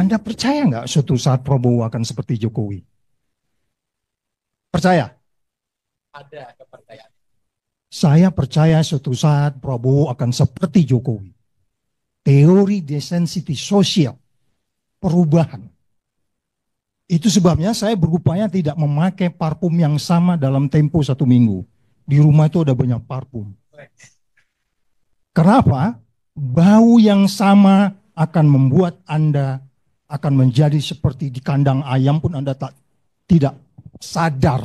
Anda percaya nggak suatu saat Prabowo akan seperti Jokowi? Percaya? Ada kepercayaan. Saya percaya suatu saat Prabowo akan seperti Jokowi. Teori desensiti sosial, perubahan. Itu sebabnya saya berupaya tidak memakai parfum yang sama dalam tempo 1 minggu. Di rumah itu ada banyak parfum. Kenapa? Bau yang sama akan membuat Anda akan menjadi seperti di kandang ayam pun Anda tidak sadar.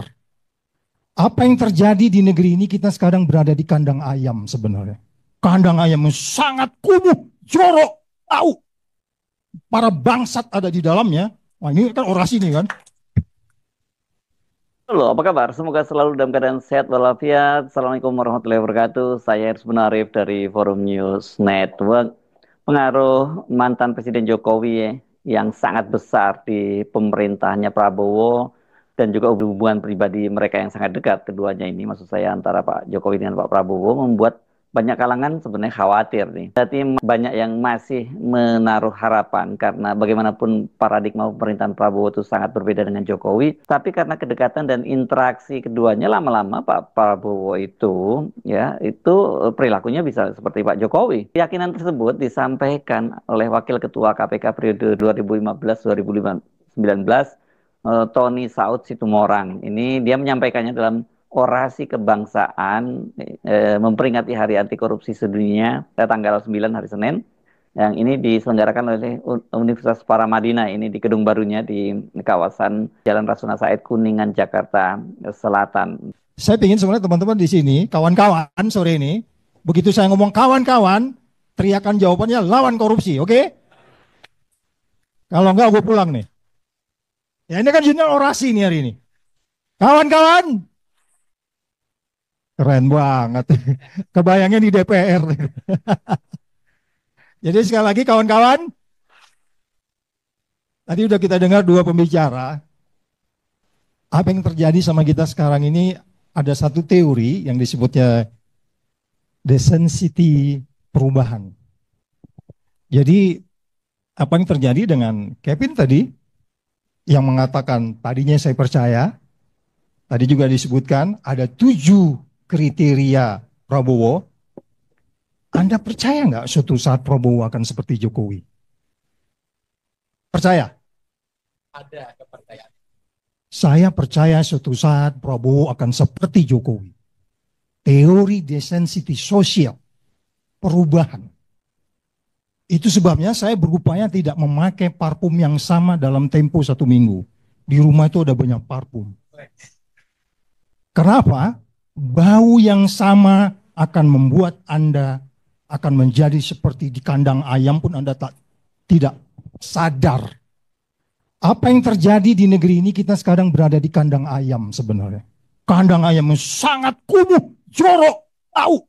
Apa yang terjadi di negeri ini, kita sekarang berada di kandang ayam sebenarnya. Kandang ayam yang sangat kumuh, jorok, bau. Para bangsat ada di dalamnya. Wah, ini kan orasi nih kan. Halo, apa kabar? Semoga selalu dalam keadaan sehat walafiat. Assalamualaikum warahmatullahi wabarakatuh. Saya Ersbun Arif dari Forum News Network. Pengaruh mantan Presiden Jokowi yang sangat besar di pemerintahnya Prabowo dan juga hubungan pribadi mereka yang sangat dekat keduanya ini, maksud saya antara Pak Jokowi dengan Pak Prabowo, membuat banyak kalangan sebenarnya khawatir nih. Berarti banyak yang masih menaruh harapan karena bagaimanapun paradigma pemerintahan Prabowo itu sangat berbeda dengan Jokowi. Tapi karena kedekatan dan interaksi keduanya, lama-lama Pak Prabowo itu perilakunya bisa seperti Pak Jokowi. Keyakinan tersebut disampaikan oleh Wakil Ketua KPK periode 2015-2019, Tony Saud Situmorang. Ini dia menyampaikannya dalam orasi kebangsaan memperingati Hari Anti Korupsi Sedunia tanggal 9 hari Senin, yang ini diselenggarakan oleh Universitas Paramadina ini di gedung barunya di kawasan Jalan Rasuna Said, Kuningan, Jakarta Selatan. Saya ingin sebenarnya teman-teman di sini, kawan-kawan sore ini, begitu saya ngomong kawan-kawan, teriakan jawabannya lawan korupsi, oke? Kalau enggak, gue pulang nih. Ya ini kan judul orasi nih hari ini. Kawan-kawan, keren banget. Kebayangnya di DPR. Jadi sekali lagi kawan-kawan, tadi udah kita dengar dua pembicara. Apa yang terjadi sama kita sekarang ini, ada satu teori yang disebutnya desensity perubahan. Jadi apa yang terjadi dengan Kevin tadi, yang mengatakan tadinya saya percaya, tadi juga disebutkan ada 7 kriteria Prabowo. Anda percaya nggak suatu saat Prabowo akan seperti Jokowi? Percaya? Ada kepercayaan. Saya percaya suatu saat Prabowo akan seperti Jokowi. Teori desensiti sosial, perubahan. Itu sebabnya saya berupaya tidak memakai parfum yang sama dalam tempo 1 minggu. Di rumah itu ada banyak parfum. Kenapa? Bau yang sama akan membuat Anda akan menjadi seperti di kandang ayam pun Anda tidak sadar. Apa yang terjadi di negeri ini, kita sekarang berada di kandang ayam sebenarnya. Kandang ayam yang sangat kumuh, jorok, bau.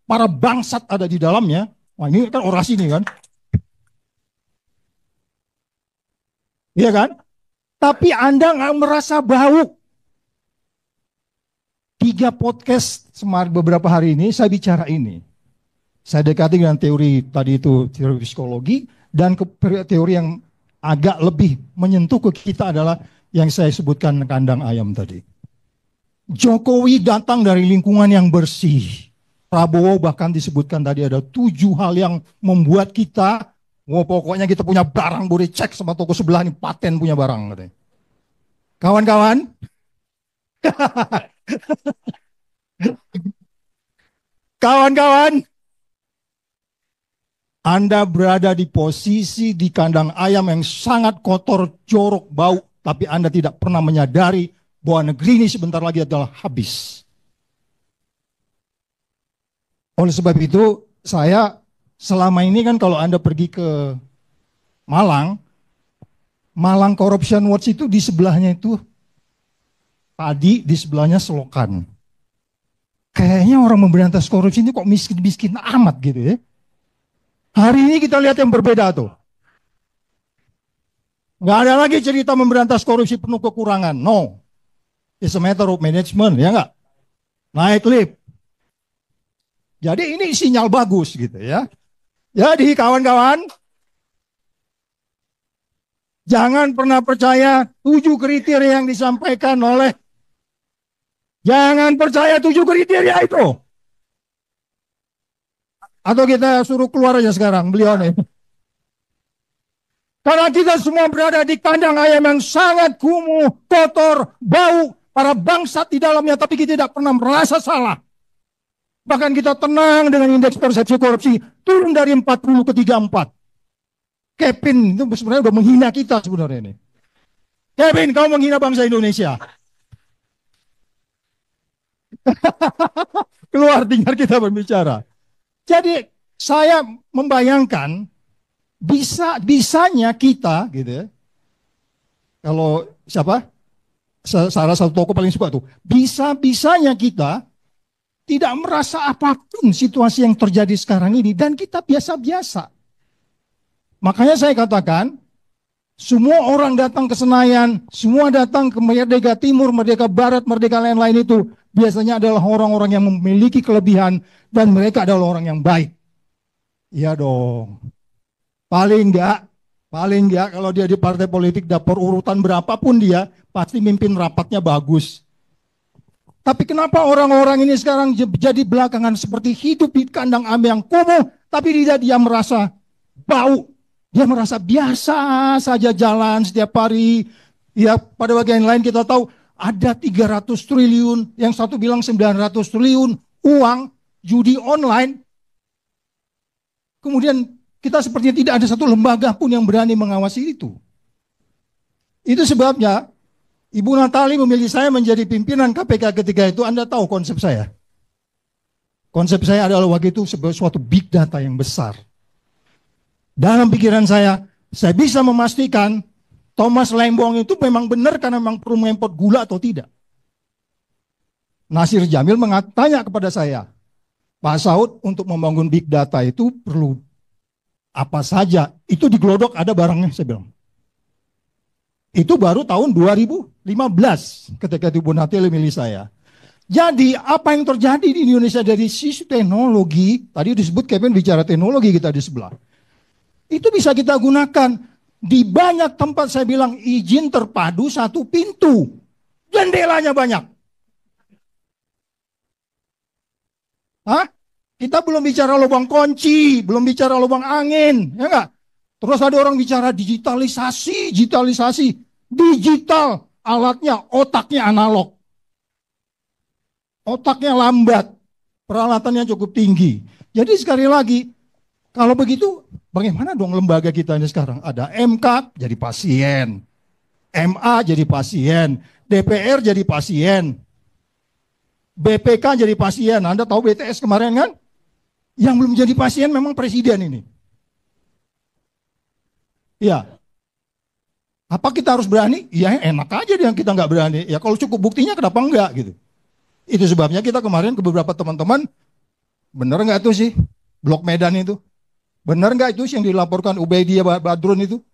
Para bangsat ada di dalamnya. Wah, ini kan orasi nih kan. Iya kan? Tapi Anda nggak merasa bau. 3 podcast beberapa hari ini saya bicara ini. Saya dekati dengan teori tadi itu, teori psikologi, dan teori yang agak lebih menyentuh ke kita adalah yang saya sebutkan kandang ayam tadi. Jokowi datang dari lingkungan yang bersih. Prabowo bahkan disebutkan tadi ada 7 hal yang membuat kita, pokoknya kita punya barang, boleh cek sama toko sebelah ini paten punya barang. Katanya. Kawan-kawan, kawan-kawan, Anda berada di posisi di kandang ayam yang sangat kotor, jorok, bau, tapi Anda tidak pernah menyadari bahwa negeri ini sebentar lagi adalah habis. Oleh sebab itu, saya selama ini kan kalau Anda pergi ke Malang, Malang Corruption Watch itu di sebelahnya itu padi, di sebelahnya selokan. Kayaknya orang memberantas korupsi ini kok miskin-miskin amat gitu ya. Hari ini kita lihat yang berbeda tuh. Nggak ada lagi cerita memberantas korupsi penuh kekurangan. No. It's a matter of management, ya nggak? Naik lift. Jadi ini sinyal bagus gitu ya. Jadi kawan-kawan, Jangan pernah percaya 7 kriteria yang disampaikan oleh. Jangan percaya 7 kriteria itu. Atau kita suruh keluar aja sekarang beliau nih. Karena kita semua berada di kandang ayam yang sangat kumuh, kotor, bau, para bangsat di dalamnya, tapi kita tidak pernah merasa salah. Bahkan kita tenang dengan indeks persepsi korupsi turun dari 40 ke 34. Kevin itu sebenarnya udah menghina kita sebenarnya ini. Kevin, kau menghina bangsa Indonesia. Keluar, tinggal kita berbicara. Jadi saya membayangkan bisanya kita gitu ya. Kalau siapa? Salah satu tokoh paling suka tuh. Bisanya kita tidak merasa apapun situasi yang terjadi sekarang ini dan kita biasa-biasa. Makanya saya katakan semua orang datang ke Senayan, semua datang ke Merdeka Timur, Merdeka Barat, Merdeka lain-lain itu biasanya adalah orang-orang yang memiliki kelebihan dan mereka adalah orang yang baik. Iya dong. Paling enggak kalau dia di partai politik dapur urutan berapapun dia pasti mimpin rapatnya bagus. Tapi kenapa orang-orang ini sekarang jadi belakangan seperti hidup di kandang ayam yang kumuh, tapi dia merasa bau. Dia merasa biasa saja jalan setiap hari. Ya, pada bagian lain kita tahu ada 300 triliun, yang satu bilang 900 triliun uang judi online. Kemudian kita sepertinya tidak ada satu lembaga pun yang berani mengawasi itu. Itu sebabnya Ibu Natali memilih saya menjadi pimpinan KPK ketika itu. Anda tahu konsep saya. Konsep saya adalah waktu itu sebagai suatu big data yang besar. Dalam pikiran saya bisa memastikan Thomas Lembong itu memang benar karena memang perlu mengimpor gula atau tidak. Nasir Jamil tanya kepada saya, Pak Saud, untuk membangun big data itu perlu apa saja? Itu di Glodok ada barangnya, saya bilang. Itu baru tahun 2015 ketika Ibu Natali milih saya. Jadi apa yang terjadi di Indonesia dari sisi teknologi, tadi disebut Kevin bicara teknologi kita di sebelah. Itu bisa kita gunakan di banyak tempat. Saya bilang izin terpadu satu pintu, jendelanya banyak. Hah? Kita belum bicara lubang kunci, belum bicara lubang angin, ya enggak? Terus ada orang bicara digitalisasi, digital, alatnya, otaknya analog. Otaknya lambat, peralatannya cukup tinggi. Jadi sekali lagi, kalau begitu, bagaimana dong lembaga kita ini sekarang? Ada MK jadi pasien, MA jadi pasien, DPR jadi pasien, BPK jadi pasien. Anda tahu BTS kemarin kan? Yang belum jadi pasien memang presiden ini. Ya. Apa kita harus berani? Ya enak aja yang kita nggak berani. Ya kalau cukup buktinya kenapa enggak gitu. Itu sebabnya kita kemarin ke beberapa teman-teman, bener nggak tuh sih Blok Medan itu? Benar nggak itu yang dilaporkan Ubaidiyah Badrun itu?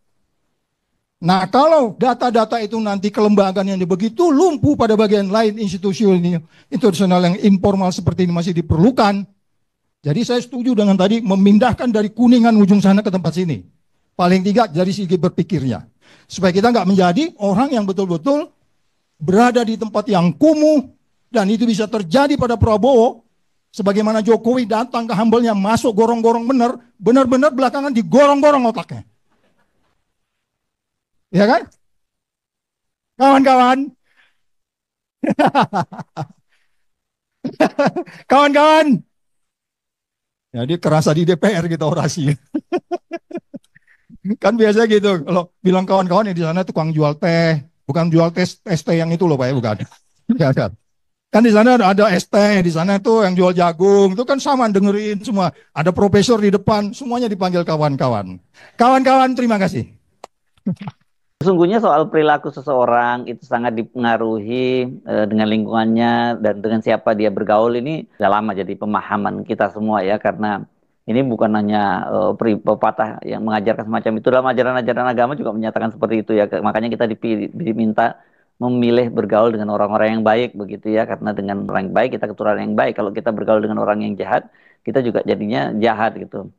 Nah kalau data-data itu nanti kelembagaan yang begitu lumpuh pada bagian lain institusional yang informal seperti ini masih diperlukan. Jadi saya setuju dengan tadi memindahkan dari Kuningan ujung sana ke tempat sini. Paling tidak dari segi berpikirnya. Supaya kita nggak menjadi orang yang betul-betul berada di tempat yang kumuh. Dan itu bisa terjadi pada Prabowo. Sebagaimana Jokowi datang ke Humble-nya, masuk gorong-gorong benar-benar belakangan digorong-gorong otaknya. Ya kan? Kawan-kawan. Kawan-kawan. Jadi kerasa di DPR kita orasi. Kan biasa gitu, kalau bilang kawan-kawan yang di sana tukang jual teh, bukan jual tes teh yang itu loh Pak ya, bukan. Kan di sana ada es teh, di sana tuh yang jual jagung, itu kan sama dengerin semua. Ada profesor di depan, semuanya dipanggil kawan-kawan. Kawan-kawan, terima kasih. Sesungguhnya soal perilaku seseorang itu sangat dipengaruhi dengan lingkungannya dan dengan siapa dia bergaul. Ini sudah lama jadi pemahaman kita semua ya, karena ini bukan hanya pepatah yang mengajarkan semacam itu, dalam ajaran-ajaran agama juga menyatakan seperti itu ya. Makanya kita diminta memilih bergaul dengan orang-orang yang baik begitu ya, karena dengan orang yang baik kita keturunan yang baik. Kalau kita bergaul dengan orang yang jahat, kita juga jadinya jahat gitu.